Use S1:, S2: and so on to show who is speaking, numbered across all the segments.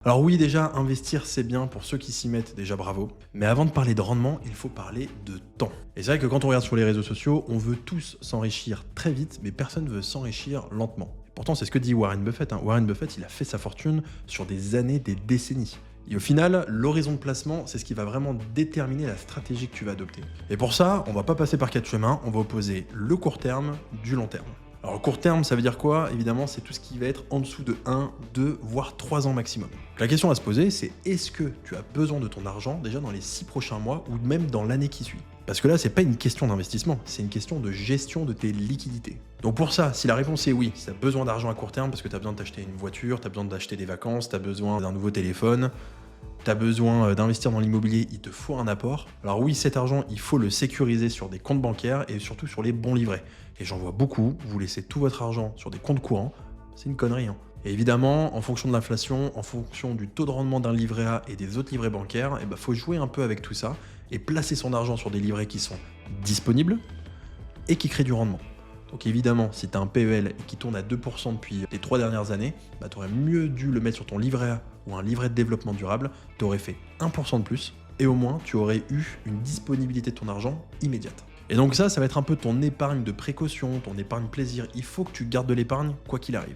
S1: Alors oui, déjà, investir, c'est bien pour ceux qui s'y mettent, déjà bravo. Mais avant de parler de rendement, il faut parler de temps. Et c'est vrai que quand on regarde sur les réseaux sociaux, on veut tous s'enrichir très vite, mais personne ne veut s'enrichir lentement. Pourtant, c'est ce que dit Warren Buffett. Warren Buffett, il a fait sa fortune sur des années, des décennies. Et au final, l'horizon de placement, c'est ce qui va vraiment déterminer la stratégie que tu vas adopter. Et pour ça, on va pas passer par quatre chemins, on va opposer le court terme du long terme. Alors court terme, ça veut dire quoi? Évidemment, c'est tout ce qui va être en dessous de 1, 2, voire 3 ans maximum. Donc la question à se poser, c'est est-ce que tu as besoin de ton argent déjà dans les 6 prochains mois ou même dans l'année qui suit? Parce que là, c'est pas une question d'investissement, c'est une question de gestion de tes liquidités. Donc pour ça, si la réponse est oui, si tu as besoin d'argent à court terme parce que tu as besoin de t'acheter une voiture, tu as besoin d'acheter des vacances, tu as besoin d'un nouveau téléphone, tu as besoin d'investir dans l'immobilier, il te faut un apport. Alors oui, cet argent, il faut le sécuriser sur des comptes bancaires et surtout sur les bons livrets. Et j'en vois beaucoup, vous laissez tout votre argent sur des comptes courants, c'est une connerie. Et évidemment, en fonction de l'inflation, en fonction du taux de rendement d'un livret A et des autres livrets bancaires, faut jouer un peu avec tout ça et placer son argent sur des livrets qui sont disponibles et qui créent du rendement. Donc évidemment, si tu as un PEL et qui tourne à 2% depuis les 3 dernières années, tu aurais mieux dû le mettre sur ton livret A ou un livret de développement durable, tu aurais fait 1% de plus et au moins tu aurais eu une disponibilité de ton argent immédiate. Et donc ça va être un peu ton épargne de précaution, ton épargne plaisir. Il faut que tu gardes de l'épargne quoi qu'il arrive.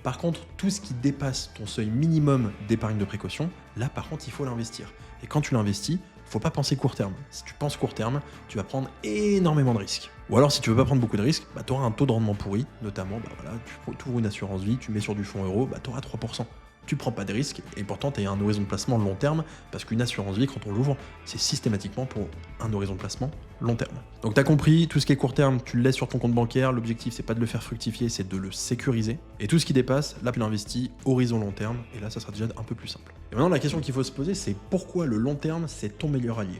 S1: Par contre, tout ce qui dépasse ton seuil minimum d'épargne de précaution, là par contre il faut l'investir. Et quand tu l'investis, faut pas penser court terme. Si tu penses court terme, tu vas prendre énormément de risques. Ou alors si tu veux pas prendre beaucoup de risques, tu auras un taux de rendement pourri, notamment tu ouvres une assurance vie, tu mets sur du fonds euro, tu auras 3%. Tu prends pas de risques et pourtant tu as un horizon de placement long terme parce qu'une assurance vie, quand on l'ouvre, c'est systématiquement pour un horizon de placement long terme. Donc tu as compris, tout ce qui est court terme, tu le laisses sur ton compte bancaire, l'objectif c'est pas de le faire fructifier, c'est de le sécuriser. Et tout ce qui dépasse, là tu l'investis horizon long terme et là ça sera déjà un peu plus simple. Et maintenant la question qu'il faut se poser, c'est pourquoi le long terme c'est ton meilleur allié?